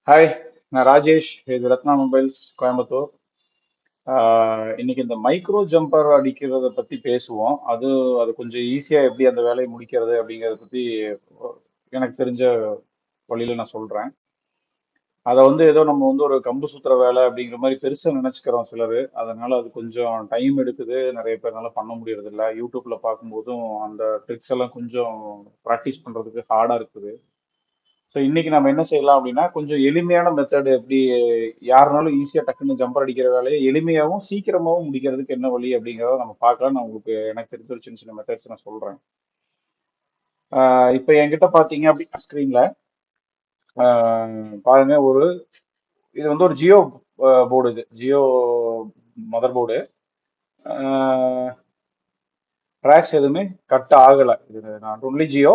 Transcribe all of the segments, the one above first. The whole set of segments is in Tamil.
ஹாய், நான் ராஜேஷ். இது ரத்னா மொபைல்ஸ் கோயம்புத்தூர். இன்னைக்கு இந்த மைக்ரோ ஜம்பர் அடிக்கிறத பத்தி பேசுவோம். அது கொஞ்சம் ஈஸியா எப்படி அந்த வேலையை முடிக்கிறது அப்படிங்கறத பத்தி எனக்கு தெரிஞ்ச வழியில நான் சொல்றேன். அதை ஏதோ நம்ம ஒரு கம்பு சுத்துற வேலை அப்படிங்கிற மாதிரி பெருசா நினைச்சுக்கிறோம் சிலர். அதனால அது கொஞ்சம் டைம் எடுக்குது. நிறைய பேர்னால பண்ண முடியறது இல்ல. யூடியூப்ல பார்க்கும்போதும் அந்த ட்ரிக்ஸ் எல்லாம் கொஞ்சம் ப்ராக்டிஸ் பண்றதுக்கு ஹார்டா இருக்குது. ஸோ இன்னைக்கு நம்ம என்ன செய்யலாம் அப்படின்னா, கொஞ்சம் எளிமையான மெத்தட் எப்படி யாருனாலும் ஈஸியா டக்குன்னு ஜம்பர் அடிக்கிற வேலையை எளிமையாகவும் சீக்கிரமாகவும் முடிக்கிறதுக்கு என்ன வழி அப்படிங்கிறத நம்ம பார்க்கலாம். நான் உங்களுக்கு எனக்கு தெரிஞ்ச ஒரு சின்ன சின்ன மெத்தட்ஸ் நான் சொல்றேன். இப்போ என்கிட்ட பார்த்தீங்க அப்படின்னா ஸ்க்ரீன்ல பாருங்க, இது ஒரு ஜியோ போர்டு. இது ஜியோ மதர் போர்டு. ட்ராக்ஸ் எதுவுமே கட் ஆகலை. இது நாட் ஒன்லி ஜியோ,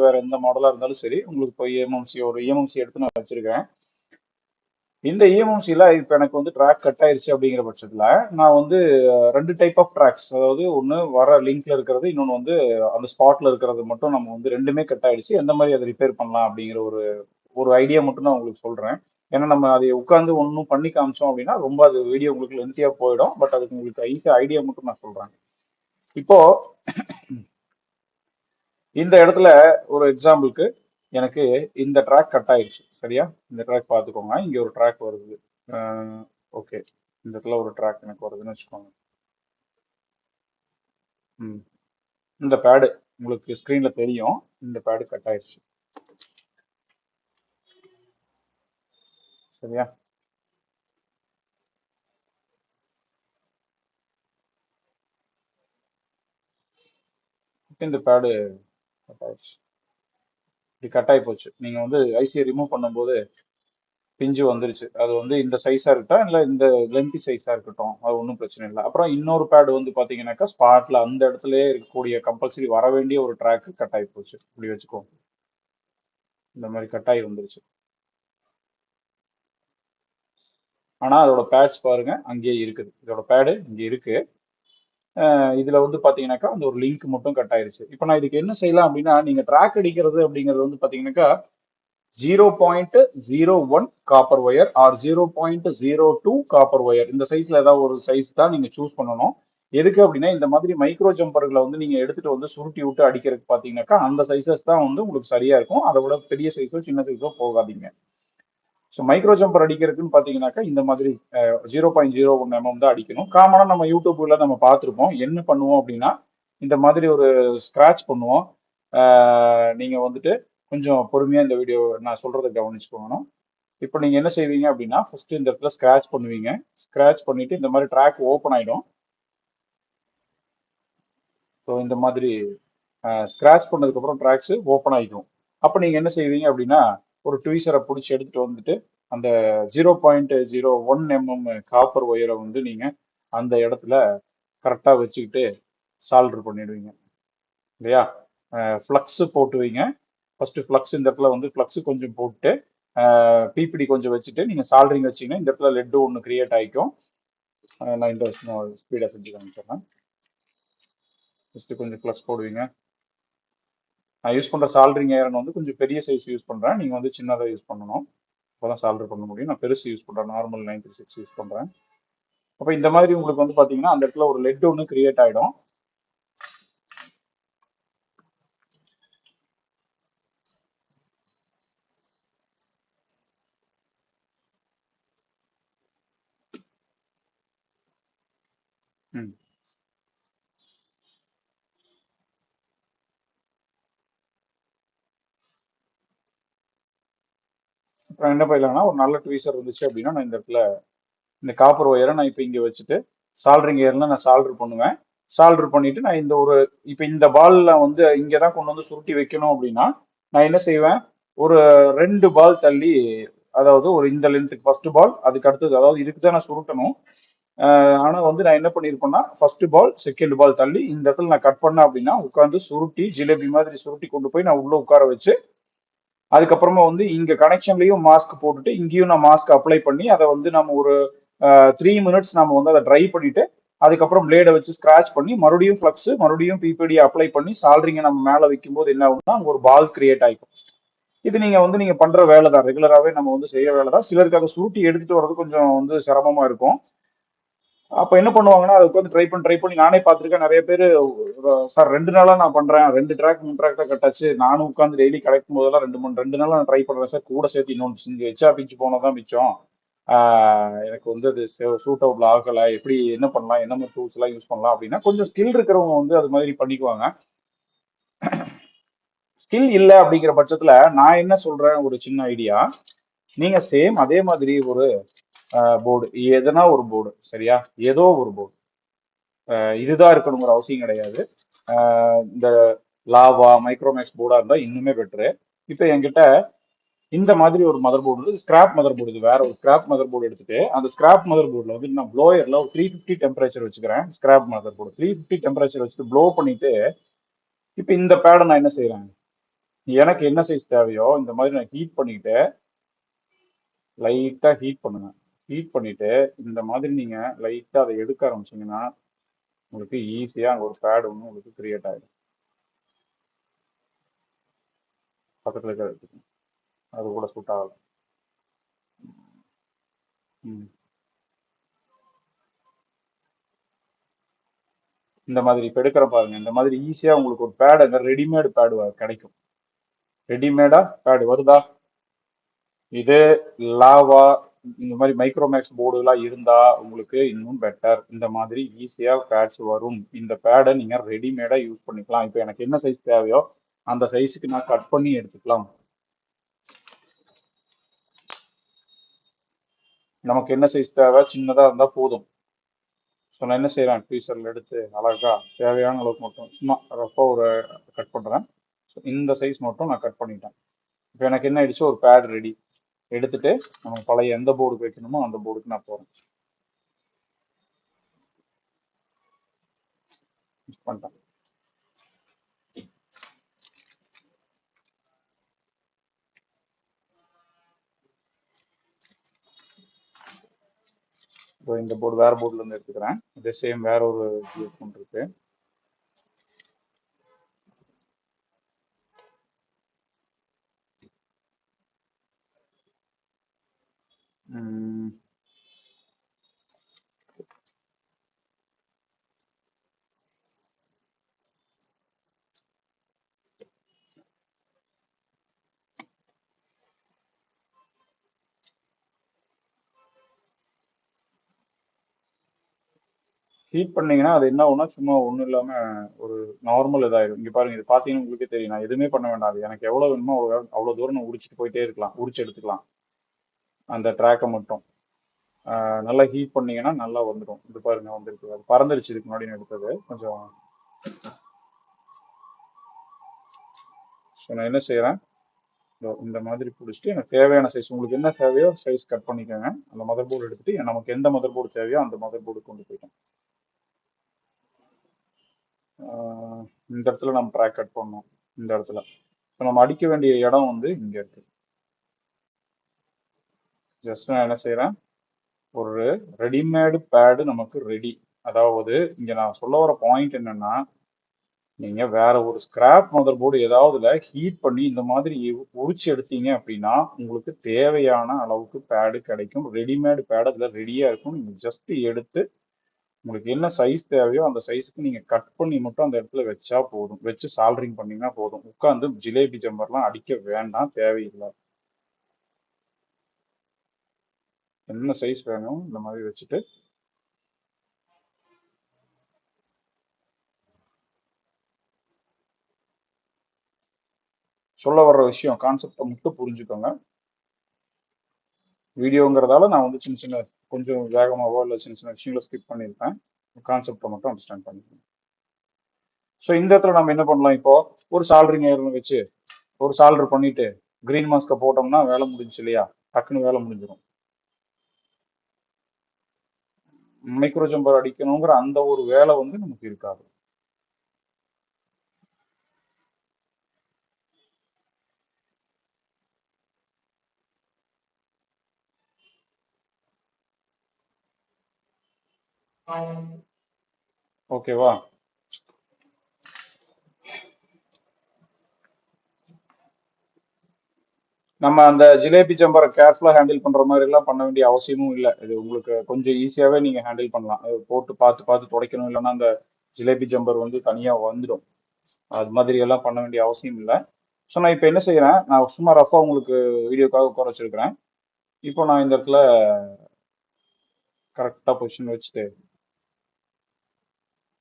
வேற எந்த மாடலா இருந்தாலும் சரி. உங்களுக்கு இப்போ இஎம்எம்சி எடுத்து நான் வச்சிருக்கேன். இந்த இஎம்எம்சில இப்போ எனக்கு ட்ராக் கட் ஆயிருச்சு அப்படிங்கிற பட்சத்துல நான் ரெண்டு டைப் ஆஃப் ட்ராக்ஸ், அதாவது ஒன்று வர லிங்க்ல இருக்கிறது, இன்னொன்று அந்த ஸ்பாட்ல இருக்கிறது மட்டும் நம்ம ரெண்டுமே கட் ஆயிடுச்சு, எந்த மாதிரி அதை ரிப்பேர் பண்ணலாம் அப்படிங்கிற ஒரு ஒரு ஐடியா மட்டும் நான் உங்களுக்கு சொல்றேன். ஏன்னா நம்ம அதை உட்காந்து ஒன்றும் பண்ணி காமிச்சோம் அப்படின்னா ரொம்ப அது வீடியோ உங்களுக்கு லென்த்தியா போயிடும். பட் அதுக்கு உங்களுக்கு ஈஸியா ஐடியா மட்டும் நான் சொல்றேன். இப்போ இந்த இடத்துல ஒரு எக்ஸாம்பிளுக்கு எனக்கு இந்த ட்ராக் கட் ஆயிடுச்சு, சரியா? இந்த ட்ராக் பார்த்துக்கோங்க. இங்க ஒரு ட்ராக் வருது. ஓகே, இந்த இடத்துல ஒரு ட்ராக் எனக்கு வருதுன்னு வச்சுக்கோங்க. இந்த பேடு உங்களுக்கு ஸ்க்ரீன்ல தெரியும். இந்த பேடு கட் ஆயிடுச்சு, சரியா? இந்த பேடு கட் ஆயிடுச்சு. இப்படி கட் ஆகி போச்சு. நீங்க ஐசியை ரிமூவ் பண்ணும்போது பிஞ்சு வந்துருச்சு. அது இந்த சைஸா இருக்கட்டும், இல்ல இந்த லென்த்தி சைஸா இருக்கட்டும், அது ஒன்றும் பிரச்சனை இல்லை. அப்புறம் இன்னொரு பேடு பாத்தீங்கன்னாக்கா ஸ்பாட்ல அந்த இடத்துல இருக்கக்கூடிய கம்பல்சரி வர வேண்டிய ஒரு ட்ராக் கட் ஆகி போச்சு. இப்படி வச்சுக்கோ, இந்த மாதிரி கட் ஆகி வந்துருச்சு. ஆனா அதோட பேட்ஸ் பாருங்க அங்கேயே இருக்குது. இதோட பேடு இங்க இருக்கு. இதுல பாத்தீங்கன்னாக்கா அந்த ஒரு லிங்க் மட்டும் கட் ஆயிருச்சு. இப்போ நான் இதுக்கு என்ன செய்யலாம் அப்படின்னா, நீங்க ட்ராக் அடிக்கிறது அப்படிங்கிறது பாத்தீங்கன்னாக்கா 0.01 copper wire or 0.02 copper wire, இந்த சைஸ்ல ஏதாவது ஒரு சைஸ் தான் நீங்க சூஸ் பண்ணணும். எதுக்கு அப்படின்னா, இந்த மாதிரி மைக்ரோ ஜம்பர்களை நீங்க எடுத்துட்டு சுருட்டி விட்டு அடிக்கிறதுக்கு பாத்தீங்கன்னாக்கா அந்த சைசஸ் தான் உங்களுக்கு சரியா இருக்கும். அதை விட பெரிய சைஸோ சின்ன சைஸோ போகாதீங்க. ஸோ மைக்ரோ ஜம்பர் அடிக்கிறதுக்குன்னு பார்த்தீங்கன்னாக்கா இந்த மாதிரி 0.01 தான் அடிக்கணும். காமனாக நம்ம யூடியூப்ல நம்ம பார்த்துருப்போம். என்ன பண்ணுவோம் அப்படின்னா, இந்த மாதிரி ஒரு ஸ்க்ராட்ச் பண்ணுவோம். நீங்க கொஞ்சம் பொறுமையா இந்த வீடியோ நான் சொல்றதை கவனிச்சுக்கோங்க. இப்போ நீங்க என்ன செய்வீங்க அப்படின்னா, ஃபர்ஸ்ட் இந்த இடத்துல ஸ்க்ராட்ச் பண்ணுவீங்க. ஸ்க்ராட்ச் பண்ணிட்டு இந்த மாதிரி ட்ராக் ஓப்பன் ஆயிடும். ஸோ இந்த மாதிரி ஸ்க்ராட்ச் பண்ணதுக்கு அப்புறம் ட்ராக்ஸ் ஓப்பன் ஆகிக்கும். அப்போ நீங்க என்ன செய்வீங்க அப்படின்னா, ஒரு ட்வீசரை பிடிச்சி எடுத்துட்டு அந்த 0.01 காப்பர் ஒயரை நீங்க அந்த இடத்துல கரெக்டா வச்சுக்கிட்டு சால்டர் பண்ணிடுவீங்க, இல்லையா? ஃப்ளக்ஸ் போட்டுவீங்க. ஃபர்ஸ்ட் ஃப்ளக்ஸ் இந்த இடத்துல ஃப்ளக்ஸ் கொஞ்சம் போட்டு பிபிடி கொஞ்சம் வச்சுட்டு நீங்க சால்டரிங் வச்சீங்கன்னா இந்த இடத்துல லெட் ஒன்று கிரியேட் ஆகிக்கும். நான் இந்த ஸ்பீடா செஞ்சு காமிச்சிடுறேன். ஃபர்ஸ்ட் கொஞ்சம் ஃப்ளக்ஸ் போடுவீங்க. நான் யூஸ் பண்ற சால்டரிங் ஐரன் கொஞ்சம் பெரிய சைஸ் யூஸ் பண்றேன். நீங்க சின்னதாக யூஸ் பண்ணணும், அப்பதான் சால்டர் பண்ண முடியும். நான் பெருசு யூஸ் பண்றேன், நார்மல் 96 யூஸ் பண்றேன். அப்ப இந்த மாதிரி உங்களுக்கு பாத்தீங்கன்னா அந்த இடத்துல ஒரு லெட் ஒன்று கிரியேட் ஆயிடும். அப்புறம் என்ன பண்ணலாம்னா, ஒரு நல்ல ட்வீசர் இருந்துச்சு அப்படின்னா நான் இந்த இடத்துல இந்த காப்பர் ஒயரை நான் இப்போ இங்க வச்சுட்டு சால்டரிங் ஏர்ல நான் சால்டர் பண்ணுவேன். சால்டர் பண்ணிட்டு நான் இப்போ இந்த பால்ல இங்கதான் கொண்டு சுருட்டி வைக்கணும் அப்படின்னா நான் என்ன செய்வேன், ஒரு 2 பால் தள்ளி, அதாவது ஒரு இந்த லென்த்துக்கு ஃபர்ஸ்ட் பால், அதுக்கு அடுத்தது, அதாவது இதுக்கு தான் நான் சுருட்டணும். ஆனா நான் என்ன பண்ணிருப்பேன்னா, ஃபர்ஸ்ட் பால் செகண்ட் பால் தள்ளி இந்த இடத்துல நான் கட் பண்ணேன் அப்படின்னா உட்காந்து சுருட்டி ஜிலேபி மாதிரி சுருட்டி கொண்டு போய் நான் உள்ள உட்கார வச்சு, அதுக்கப்புறமா இங்க கனெக்ஷன்லயும் மாஸ்க் போட்டுட்டு இங்கேயும் நான் மாஸ்க் அப்ளை பண்ணி அதை நம்ம ஒரு 3 மினிட்ஸ் நம்ம அதை ட்ரை பண்ணிட்டு அதுக்கப்புறம் பிளேடை வச்சு ஸ்கிராச் பண்ணி மறுபடியும் ஃப்ளக்ஸ் மறுபடியும் பிபிடி அப்ளை பண்ணி சால்டரிங்கை நம்ம மேல வைக்கும் போது என்ன ஆகும்னா அங்க ஒரு பால் கிரியேட் ஆகிக்கும். இது நீங்க பண்ற வேலை தான், ரெகுலராகவே நம்ம செய்யற வேலை தான். சிலருக்கு அதை சுருட்டி எடுத்துட்டு வர்றது கொஞ்சம் சிரமமா இருக்கும். அப்ப என்ன பண்ணுவாங்கன்னா, அதை உட்காந்து ட்ரை பண்ணி நானே பார்த்திருக்கேன். நிறைய பேர் சார் 2 நாளா நான் பண்றேன், 2 ட்ராக் 3 ட்ராக் தான் கட்டாச்சு, நானும் உட்காந்து டெய்லி கலெக்டும் போதெல்லாம் 2 நாளா நான் ட்ரை பண்றேன் சார், கூட சேர்த்து இன்னொன்று செஞ்சு வச்சா பிச்சு போனதான் மிச்சம். எனக்கு அது சூட் அவுட்ல ஆகல, எப்படி என்ன பண்ணலாம், என்ன மாதிரி டூல்ஸ் எல்லாம் யூஸ் பண்ணலாம் அப்படின்னா, கொஞ்சம் ஸ்கில் இருக்கிறவங்க அது மாதிரி பண்ணிக்குவாங்க. ஸ்கில் இல்ல அப்படிங்கிற பட்சத்துல நான் என்ன சொல்றேன், ஒரு சின்ன ஐடியா. நீங்க சேம் அதே மாதிரி ஒரு போர்டு, எதனா ஒரு போர்டு, சரியா, ஏதோ ஒரு போர்டு, இதுதான் இருக்கணுங்கிற அவசியம் கிடையாது. இந்த லாவா மைக்ரோமேக்ஸ் போர்டா இருந்தா இன்னுமே பெட்ரு. இப்போ என்கிட்ட இந்த மாதிரி ஒரு மதர் போர்டு இருக்கு, ஸ்கிராப் மதர் போர்டு. இது வேற ஒரு ஸ்கிராப் மதர் போர்டு எடுத்துட்டு, அந்த ஸ்கிராப் மதர் போர்டில் நான் ப்ளோயர்ல ஒரு 350 டெம்பரேச்சர் வச்சுக்கிறேன். ஸ்கிராப் மதர் போர்டு 350 டெம்பரேச்சர் வச்சுட்டு ப்ளோ பண்ணிட்டு, இப்போ இந்த பேடை நான் என்ன செய்யறேன், எனக்கு என்ன சைஸ் தேவையோ இந்த மாதிரி நான் ஹீட் பண்ணிட்டு, லைட்டா ஹீட் பண்ணுங்க. ஹீட் பண்ணிட்டு இந்த மாதிரி நீங்க லைட்டா அதை எடுக்க ஆரம்பிச்சீங்கன்னா உங்களுக்கு ஈஸியா அங்க ஒரு பேட் ஒன்று உங்களுக்கு கிரியேட் ஆயிடும். பக்கத்துல இருக்கிறது அது கூட சூட் ஆகல. ம். இந்த மாதிரி இப்ப எடுக்கிற பாருங்க, இந்த மாதிரி ஈஸியா உங்களுக்கு ஒரு பேட், அந்த ரெடிமேட் பேடு கிடைக்கும். ரெடிமேடா பேடு வருதா? இது லாவா இந்த மாதிரி மைக்ரோமேக்ஸ் போர்டு எல்லாம் இருந்தா உங்களுக்கு இன்னும் பெட்டர். இந்த மாதிரி ஈஸியா பேட்ஸ் வரும். இந்த பேடை நீங்க ரெடிமேடா யூஸ் பண்ணிக்கலாம். இப்போ எனக்கு என்ன சைஸ் தேவையோ அந்த சைஸுக்கு நான் கட் பண்ணி எடுத்துக்கலாம். நமக்கு என்ன சைஸ் தேவை, சின்னதா இருந்தா போதும். ஸோ நான் என்ன செய்யறேன், ட்வீசர்ல எடுத்து அழகா தேவையான அளவுக்கு மட்டும் சும்மா ரஃபா ஒரு கட் பண்றேன். ஸோ இந்த சைஸ் மட்டும் நான் கட் பண்ணிட்டேன். இப்போ எனக்கு என்ன ஆயிடுச்சு, ஒரு பேட் ரெடி. எடுத்துட்டு நம்ம பழைய எந்த போர்டுக்கு வைக்கணுமோ அந்த போர்டுக்கு நான் போறேன். பண்ணிட்டேன். இப்போ இந்த போர்டு வேற போர்டுல இருந்து எடுத்துக்கிறேன். இதே சேம் வேற ஒரு யூஸ் பண்ணிருக்கு. ஹீட் பண்ணீங்கன்னா அது என்ன ஆகும்னா, சும்மா ஒன்றும் இல்லாம ஒரு நார்மல் இதாயிடும். இங்க பாருங்க, இது பாத்தீங்கன்னா உங்களுக்கே தெரியும், நான் எதுவுமே பண்ண வேண்டாம். அது எனக்கு எவ்வளவு வேணுமோ அவ்வளவு தூரம் நான் உரிச்சிட்டு போயிட்டே இருக்கலாம், உரிச்சு எடுத்துக்கலாம் அந்த ட்ராக்கை மட்டும். நல்லா ஹீட் பண்ணீங்கன்னா நல்லா வந்துடும். இது பாருங்க வந்துருக்கு, அது பறந்துருச்சு இதுக்கு முன்னாடி நான் எடுத்தது கொஞ்சம். ஸோ நான் என்ன செய்யறேன், இந்த மாதிரி பிடிச்சிட்டு எனக்கு தேவையான சைஸ், உங்களுக்கு என்ன தேவையோ சைஸ் கட் பண்ணிக்கோங்க. அந்த மதர் போர்டு எடுத்துட்டு நமக்கு எந்த மதர் போர்டு தேவையோ அந்த மதர் போர்டு கொண்டு போயிட்டேன். இந்த இடத்துல நம்ம ட்ராக் கட் பண்ணோம். இந்த இடத்துல இப்போ நம்ம அடிக்க வேண்டிய இடம் இங்க இருக்கு. ஜஸ்ட் நான் என்ன செய்யறேன், ஒரு ரெடிமேடு பேடு நமக்கு ரெடி. அதாவது இங்க நான் சொல்ல வர பாயிண்ட் என்னன்னா, நீங்க வேற ஒரு ஸ்கிராப் மதர் போர்டு ஏதாவதுல ஹீட் பண்ணி இந்த மாதிரி உரிச்சு எடுத்தீங்க அப்படின்னா உங்களுக்கு தேவையான அளவுக்கு பேடு கிடைக்கும். ரெடிமேடு பேடு அதுல ரெடியா இருக்கும். நீங்க ஜஸ்ட் எடுத்து உங்களுக்கு என்ன சைஸ் தேவையோ அந்த சைஸுக்கு நீங்க கட் பண்ணி மட்டும் அந்த இடத்துல வச்சா போதும். வச்சு சால்டரிங் பண்ணீங்கன்னா போதும். உட்காந்து ஜிலேபி ஜம்பர்லாம் அடிக்க வேண்டாம், தேவையில்லை. என்ன சைஸ் வேணும் இந்த மாதிரி வச்சுட்டு சொல்ல வர்ற விஷயம் கான்செப்டை மட்டும் புரிஞ்சுக்கோங்க. வீடியோங்கிறதால நான் சின்ன சின்ன கொஞ்சம் வேகமாவோ இல்லை சின்ன சின்ன விஷயங்களை ஸ்கிப் பண்ணியிருப்பேன். கான்செப்டை மட்டும் அண்டர்ஸ்டாண்ட் பண்ணிக்கணும். ஸோ இந்த இடத்துல நம்ம என்ன பண்ணலாம், இப்போ ஒரு சால்டரிங் ஐயர்னு வச்சு ஒரு சால்டர் பண்ணிட்டு கிரீன் மாஸ்கை போட்டோம்னா வேலை முடிஞ்சு இல்லையா, டக்குன்னு வேலை முடிஞ்சிடும். மைக்ரோ ஜம்பர் அடிக்கணுங்கிற அந்த ஒரு வேலை நமக்கு இருக்காது. ஓகேவா? நம்ம அந்த ஜிலேபி ஜம்பரை கேர்ஃபுல்லா ஹேண்டில் பண்ற மாதிரி எல்லாம் பண்ண வேண்டிய அவசியமும் இல்லை. இது உங்களுக்கு கொஞ்சம் ஈஸியாவே நீங்க ஹேண்டில் பண்ணலாம். அது போட்டு பார்த்து பார்த்து துடைக்கணும், இல்லைன்னா அந்த ஜிலேபி ஜம்பர் வந்து தனியா வந்துடும். அது மாதிரி எல்லாம் பண்ண வேண்டிய அவசியம் இல்லை. ஸோ நான் இப்போ என்ன செய்யறேன், நான் சும்மா ரஃபா உங்களுக்கு வீடியோக்காக உட்கார வச்சிருக்கிறேன். இப்போ நான் இந்த இடத்துல கரெக்டா பொசிஷன் வச்சுட்டு,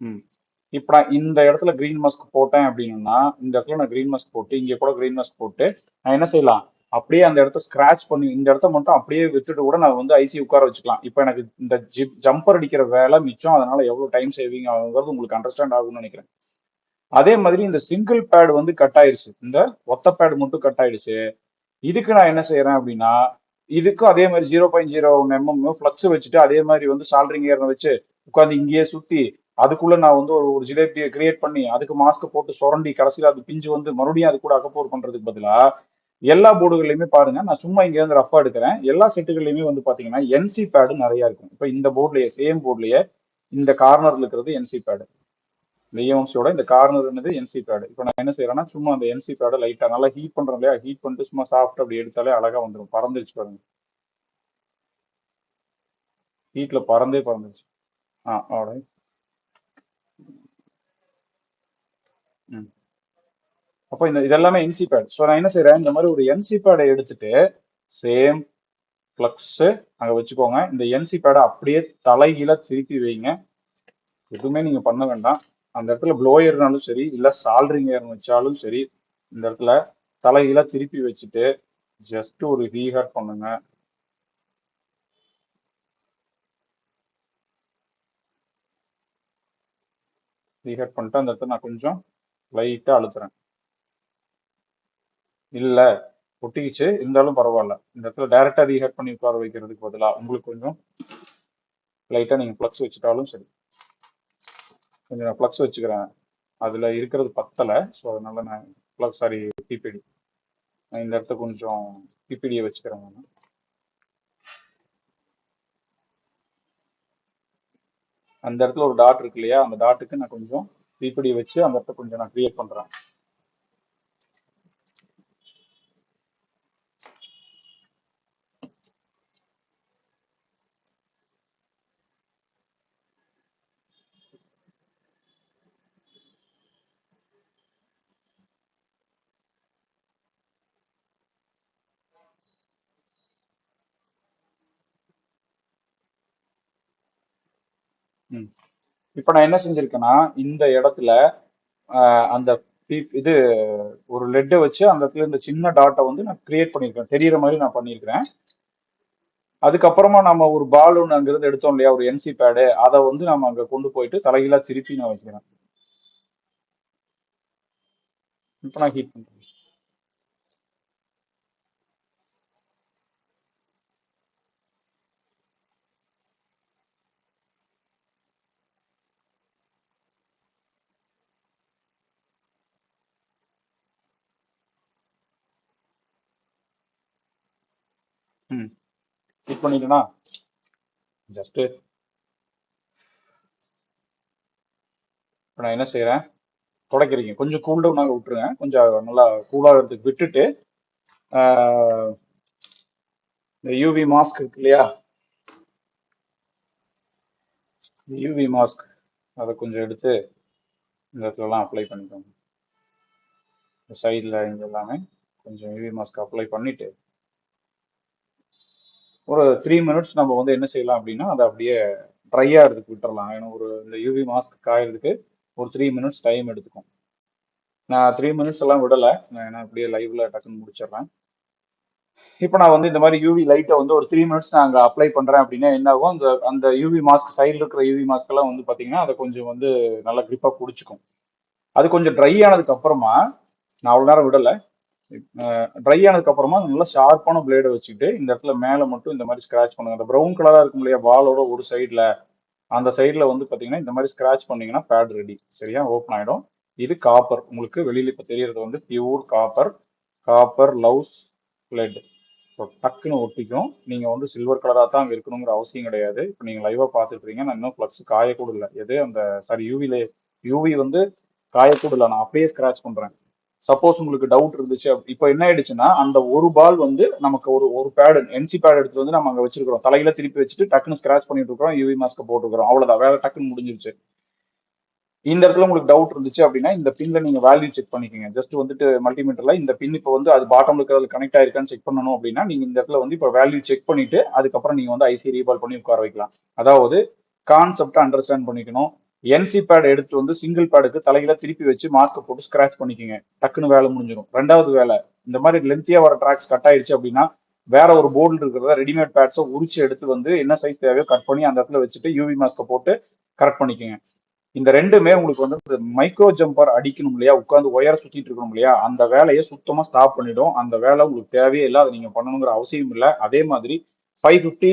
ம் இப்போ நான் இந்த இடத்துல கிரீன் மாஸ்க் போட்டேன் அப்படின்னா, இந்த இடத்துல நான் கிரீன் மாஸ்க் போட்டு இங்க கூட கிரீன் மாஸ்க் போட்டு நான் என்ன செய்யலாம், அப்படியே அந்த இடத்த ஸ்கிராச் பண்ணி இந்த இடத்த மட்டும் அப்படியே வச்சுட்டு கூட நான் வந்து ஐசி உட்கார வச்சுக்கலாம். இப்போ எனக்கு இந்த ஜம்பர் அடிக்கிற வேலை மிச்சம், அதனால எவ்வளவு டைம் சேவிங் ஆகுங்கிறது உங்களுக்கு அண்டர்ஸ்டாண்ட் ஆகும்னு நினைக்கிறேன். அதே மாதிரி இந்த சிங்கிள் பேட் வந்து கட் ஆயிடுச்சு, இந்த ஒத்த பேட் மட்டும் கட் ஆயிடுச்சு. இதுக்கு நான் என்ன செய்யறேன் அப்படின்னா, இதுக்கும் அதே மாதிரி 0.01 mm ஃப்ளக்ஸ் வச்சுட்டு அதே மாதிரி வந்து சால்டரிங் ஏர் வச்சு உட்காந்து இங்கேயே சுத்தி அதுக்குள்ள நான் வந்து ஒரு ஜிலேபியை கிரியேட் பண்ணி அதுக்கு மாஸ்க் போட்டு சுரண்டி கடைசியில் அது பிஞ்சு வந்து மறுபடியும் அது கூட அக்கப்போர் பண்றதுக்கு பதிலா எல்லா போர்டுகள்லையுமே பாருங்க, நான் சும்மா இங்க இருந்து ரஃபா எடுக்கிறேன். எல்லா செட்டுகள்லையுமே வந்து பாத்தீங்கன்னா என்சி பேடு நிறைய இருக்கும். இப்ப இந்த போர்ட்லயே சேம் போர்ட்லயே இந்த கார்னர்ல இருக்கிறது என்சி பேடு. இந்த இஎம்சியோட இந்த கார்னர் என்னது என்சி பேடு. இப்போ நான் என்ன செய்யறேன்னா சும்மா அந்த என்சி பேடை லைட்டா நல்லா ஹீட் பண்றேன் இல்லையா, ஹீட் பண்ணிட்டு சும்மா சாஃப்ட் அப்படி எடுத்தாலே அழகா வந்துடும். பறந்துருச்சு பாருங்க, ஹீட்ல பறந்தே பறந்துருச்சு. அவ்வளோ. ம். அப்போ இந்த இதெல்லாமே என்சி பேட். ஸோ நான் என்ன செய்யறேன், இந்த மாதிரி ஒரு என்சி பேடை எடுத்துட்டு சேம் ஃப்ளக்ஸ் அங்க வச்சுக்கோங்க. இந்த என்சி பேடை அப்படியே தலைகீழ திருப்பி வைங்க. எதுவுமே நீங்க பண்ண வேண்டாம். அந்த இடத்துல ப்ளோயர்னாலும் சரி, இல்ல சால்டரிங் ஏர் வச்சாலும் சரி, இந்த இடத்துல தலைகீழ திருப்பி வச்சுட்டு ஜஸ்ட் ஒரு ரீஹாட் பண்ணுங்க. ரீஹாட் பண்ணிட்டு அந்த இடத்துல நான் கொஞ்சம் லைட்டா அழுத்துறேன். இல்ல ஒட்டிக்கிச்சு, இருந்தாலும் பரவாயில்ல. இந்த இடத்துல டைரக்டா ரீஹாட் பண்ணி உட்கார வைக்கிறதுக்கு பதிலா உங்களுக்கு கொஞ்சம் லைட்டா நீங்க ஃப்ளக்ஸ் வச்சுட்டாலும் சரி. கொஞ்சம் நான் ஃப்ளக்ஸ் வச்சுக்கிறேன், அதுல இருக்கிறது பத்தல. ஸோ அதனால நான் ஃப்ளக்ஸ், சாரி, பிபிடி, நான் இந்த இடத்த கொஞ்சம் பிபிடியை வச்சுக்கிறேன். நான் அந்த இடத்துல ஒரு டாட் இருக்கு இல்லையா, அந்த டாட்டுக்கு நான் கொஞ்சம் பிபிடியை வச்சு அந்த இடத்த கொஞ்சம் நான் கிரியேட் பண்றேன். ம். இப்போ நான் என்ன செஞ்சிருக்கேன்னா, இந்த இடத்துல அந்த இது ஒரு லெட்டை வச்சு அந்த இடத்துல இந்த சின்ன டாட்டை வந்து நான் கிரியேட் பண்ணியிருக்கேன், தெரியற மாதிரி நான் பண்ணியிருக்கிறேன். அதுக்கப்புறமா நம்ம ஒரு பால் ஒன்று அங்கிருந்து எடுத்தோம் இல்லையா, ஒரு என்சி பேடு, அதை வந்து நம்ம அங்க கொண்டு போயிட்டு தலைகீழா திருப்பி நான் வைக்கிறேன். இப்போ நான் ஹீட் பண்றேன். ம். ஹீட் பண்ணிட்டேனா, ஜஸ்ட் இப்போ நான் என்ன செய்யறேன், துடைக்கிறீங்க கொஞ்சம் கூல் டவுன் ஆக விட்டுருங்க, கொஞ்சம் நல்லா கூலாகிறதுக்கு விட்டுட்டு ஆஹ், இந்த யூவி மாஸ்க் இருக்கு இல்லையா, யூவி மாஸ்க் அதை கொஞ்சம் எடுத்து இந்த இடத்துலலாம் அப்ளை பண்ணிக்கோங்க. இந்த சைடில் இங்க எல்லாமே கொஞ்சம் யூவி மாஸ்க் அப்ளை பண்ணிட்டு ஒரு 3 மினிட்ஸ் நம்ம வந்து என்ன செய்யலாம் அப்படின்னா அதை அப்படியே ட்ரை ஆகிறதுக்கு விட்டுறலாம். ஏன்னா ஒரு இந்த யூவி மாஸ்க் காயறதுக்கு ஒரு 3 மினிட்ஸ் டைம் எடுத்துக்கும். நான் 3 மினிட்ஸ் எல்லாம் விடலை, நான் ஏன்னா அப்படியே லைவ்ல டக்குன்னு முடிச்சிடுறேன். இப்போ நான் வந்து இந்த மாதிரி யூவி லைட்டை வந்து ஒரு 3 மினிட்ஸ் நான் அங்கே அப்ளை பண்றேன் அப்படின்னா என்ன ஆகும், அந்த அந்த யூவி மாஸ்க் சைடில் இருக்கிற யூவி மாஸ்க் எல்லாம் வந்து பாத்தீங்கன்னா அதை கொஞ்சம் வந்து நல்லா கிரிப்பா பிடிச்சிக்கும். அது கொஞ்சம் ட்ரை ஆனதுக்கு அப்புறமா, நான் அவ்வளவு நேரம் விடல, ட்ரை ஆனதுக்கு அப்புறமா நல்லா ஷார்ப்பான பிளேடை வச்சுக்கிட்டு இந்த இடத்துல மேல மட்டும் இந்த மாதிரி ஸ்கிராச் பண்ணுங்க. அந்த ப்ரௌன் கலரா இருக்கும் இல்லையா பாலோட ஒரு சைட்ல, அந்த சைட்ல வந்து பாத்தீங்கன்னா இந்த மாதிரி ஸ்கிராச் பண்ணீங்கன்னா பேட் ரெடி, சரியா ஓப்பன் ஆயிடும். இது காப்பர், உங்களுக்கு வெளியில இப்ப தெரியறது வந்து pure copper, copper loves let. So டக்குன்னு ஒட்டிக்கும். நீங்க வந்து சில்வர் கலரா தான் அங்க இருக்கணுங்கிற அவசியம் கிடையாது. இப்போ நீங்க லைவா பாத்துட்டு இருக்கீங்க, நான் இன்னும் ஃபிளக்ஸ் காய கூட இல்லை, எது அந்த சாரி யூவில யூவி வந்து காய கூட இல்லை, நான் அப்படியே ஸ்கிராச் பண்றேன். சப்போஸ் உங்களுக்கு டவுட் இருந்துச்சு இப்போ என்ன ஆயிடுச்சுன்னா அந்த ஒரு பால் வந்து நமக்கு ஒரு ஒரு பேடு என்சி பேட் எடுத்து வந்து நம்ம அங்க வச்சிருக்கிறோம், தலையில திருப்பி வச்சுட்டு டக்குன்னு ஸ்கிராச் பண்ணிட்டு இருக்கோம், யூவி மாஸ்க் போட்டுக்கிறோம், அவ்வளவுதான், வேலை டக்குன்னு முடிஞ்சிருச்சு. இந்த இடத்துல உங்களுக்கு டவுட் இருந்துச்சு அப்படின்னா இந்த பின்ல நீங்க வேல்யூ செக் பண்ணிக்கோங்க. ஜஸ்ட் வந்துட்டு மல்டிமீட்டர்ல இந்த பின் இப்போ வந்து அது பாட்டம்ல இருக்கிறது கனெக்ட் ஆயிருக்கான்னு செக் பண்ணணும் அப்படின்னா நீங்க இந்த இடத்துல வந்து இப்போ வேல்யூ செக் பண்ணிட்டு அதுக்கப்புறம் நீங்க வந்து ஐசி ரீபால் பண்ணி உட்கார வைக்கலாம். அதாவது கான்செப்டை அண்டர்ஸ்டாண்ட் பண்ணிக்கணும். என்சி பேட் எடுத்து வந்து சிங்கிள் பேடுக்கு தலையில திருப்பி வச்சு மாஸ்க் போட்டு ஸ்கிராச் பண்ணிக்கோங்க, டக்குன்னு வேலை முடிஞ்சிடும். ரெண்டாவது வேலை, இந்த மாதிரி லென்த்தியா வர ட்ராக்ஸ் கட் ஆயிடுச்சு அப்படின்னா வேற ஒரு போர்டில் இருக்கிறத ரெடிமேட் பேட்ஸை உரிச்சு எடுத்து வந்து என்ன சைஸ் தேவையோ கட் பண்ணி அந்த இடத்துல வச்சுட்டு யூவி மாஸ்கை போட்டு கரெக்ட் பண்ணிக்கோங்க. இந்த ரெண்டுமே உங்களுக்கு வந்து மைக்ரோ ஜம்பர் அடிக்கணும் இல்லையா, உட்காந்து ஒயரை சுத்திட்டு இருக்கணும் இல்லையா, அந்த வேலையை சுத்தமா ஸ்டாப் பண்ணிடும். அந்த வேலை உங்களுக்கு தேவையே இல்லை, அதை நீங்க பண்ணணுங்கிற அவசியம் இல்லை. அதே மாதிரி 550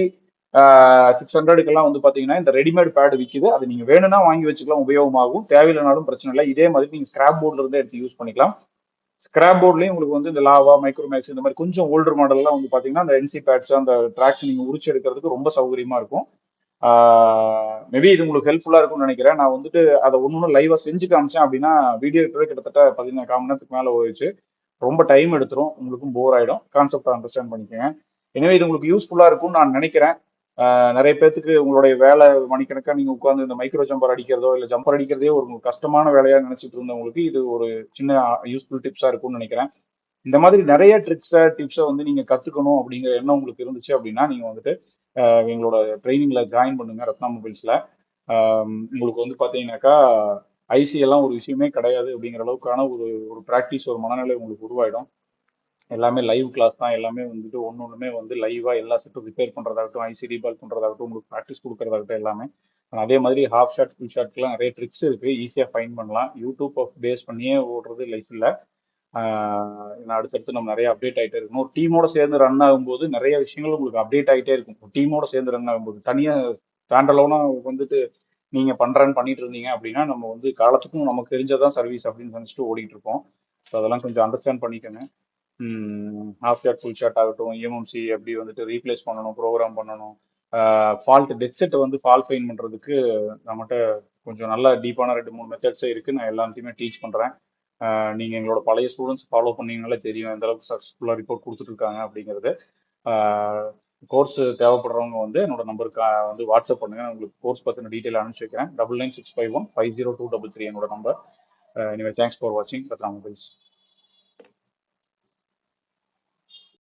600க்கெல்லாம் வந்து பாத்தீங்கன்னா இந்த ரெடிமேட் பேட் விற்கிது, அது நீங்க வேணும்னா வாங்கி வச்சுக்கலாம், உபயோகமாகும். தேவையில்லைனாலும் பிரச்சனை இல்லை. இதே மாதிரி நீங்க ஸ்கிராப் போர்ட்ல இருந்து எடுத்து யூஸ் பண்ணிக்கலாம். ஸ்கிராப் போர்ட்லயும் உங்களுக்கு வந்து இந்த லாவா மைக்ரோமேக்ஸ் இந்த மாதிரி கொஞ்சம் ஓல்டர் மாடல்லாம் வந்து பாத்தீங்கன்னா அந்த என்சி பேட்ஸ் அந்த ட்ராக்ஸ் நீங்க உரிச்சு எடுக்கிறதுக்கு ரொம்ப சௌகரியமா இருக்கும். மேபி இது உங்களுக்கு ஹெல்ப்ஃபுல்லா இருக்கும்னு நினைக்கிறேன். நான் வந்துட்டு அதை ஒன்று லைவா செஞ்சு காமிச்சேன் அப்படின்னா வீடியோ கிட்டத்தட்ட 14 கால் மணி நேரத்துக்கு மேல போயிடுச்சு. ரொம்ப டைம் எடுத்துரும், உங்களுக்கும் போர் ஆயிடும். கான்செப்ட் அண்டர்ஸ்டாண்ட் பண்ணிக்கோங்க. எனவே இது உங்களுக்கு யூஸ்ஃபுல்லா இருக்கும்னு நான் நினைக்கிறேன். நிறைய பேத்துக்கு உங்களுடைய வேலை மணிக்கணக்கா நீங்க உட்காந்து இந்த மைக்ரோ ஜம்பர் அடிக்கிறதோ இல்ல ஜம்பர் அடிக்கிறதே ஒரு கஷ்டமான வேலையா நினைச்சிட்டு இருந்தவங்களுக்கு இது ஒரு சின்ன யூஸ்ஃபுல் டிப்ஸா இருக்கும்னு நினைக்கிறேன். இந்த மாதிரி நிறைய டிப்ஸை வந்து நீங்க கத்துக்கணும் அப்படிங்கிற எண்ணம் உங்களுக்கு இருந்துச்சு அப்படின்னா நீங்க வந்துட்டு எங்களோட ட்ரைனிங்ல ஜாயின் பண்ணுங்க ரத்னா மொபைல்ஸ்ல. உங்களுக்கு வந்து பாத்தீங்கன்னாக்கா ஐசி எல்லாம் ஒரு விஷயமே கிடையாது அப்படிங்கிற அளவுக்கான ஒரு ஒரு ப்ராக்டிஸ் ஒரு மனநிலை உங்களுக்கு உருவாயிடும். எல்லாமே லைவ் கிளாஸ் தான், எல்லாமே வந்துட்டு ஒன்னொன்றுமே வந்து லைவா எல்லா செட்டும் ரிப்பேர் பண்றதாகட்டும், ஐசி ரீபால் பண்றதாகட்டும், உங்களுக்கு ப்ராக்டிஸ் கொடுக்கறதாகட்டும் எல்லாமே. அதே மாதிரி ஹாஃப் ஷாட் ஃபுல் ஷாட்க்குலாம் நிறைய ட்ரிக்ஸ் இருக்கு, ஈஸியாக ஃபைன் பண்ணலாம். யூடியூப் பேஸ் பண்ணியே ஓடுறது லைஃப் இல்லை. அடுத்தடுத்து நம்ம நிறைய அப்டேட் ஆகிட்டே இருக்கணும். ஒரு டீமோட சேர்ந்து ரன் ஆகும்போது நிறைய விஷயங்கள் உங்களுக்கு அப்டேட் ஆகிட்டே இருக்கும். டீமோட சேர்ந்து ரன் ஆகும்போது தனியா ஸ்டாண்டலோனா வந்துட்டு நீங்க பண்றேன்னு பண்ணிட்டு இருந்தீங்க அப்படின்னா நம்ம வந்து காலத்துக்கும் நமக்கு தெரிஞ்சதான் சர்வீஸ் அப்படின்னு நினைச்சிட்டு ஓடிட்டு இருப்போம். ஸோ அதெல்லாம் கொஞ்சம் அண்டர்ஸ்டாண்ட் பண்ணிக்கோங்க. ஹாஃப் ஷாட் ஃபுல் ஷாட் ஆகட்டும், இஎம்எம்சி எப்படி வந்துட்டு ரீப்ளேஸ் பண்ணணும், ப்ரோக்ராம் பண்ணணும், ஃபால்ட் டெட் செட்டை வந்து ஃபால் ஃபைன் பண்ணுறதுக்கு நம்மகிட்ட கொஞ்சம் நல்ல டீப்பான 2 3 மெத்தட்ஸே இருக்குது. நான் எல்லாத்தையுமே டீச் பண்ணுறேன். நீங்கள் எங்களோட பழைய ஸ்டூடெண்ட்ஸ் ஃபாலோ பண்ணீங்கனாலே தெரியும் எந்த அளவுக்கு சக்ஸஸ்ஃபுல்லாக ரிப்போர்ட் கொடுத்துட்ருக்காங்க அப்படிங்கிறது. கோர்ஸ் தேவைப்படுறவங்க வந்து என்னோட நம்பருக்கு வந்து வாட்ஸ்அப் பண்ணுங்க, உங்களுக்கு கோர்ஸ் பற்றின டீட்டெயில் அனுப்பிச்சு வைக்கிறேன். 9965150233 என்னோட நம்பர். எனிவே தேங்க்ஸ் ஃபார் வாட்சிங் ரத்னா மொபைல்ஸ்.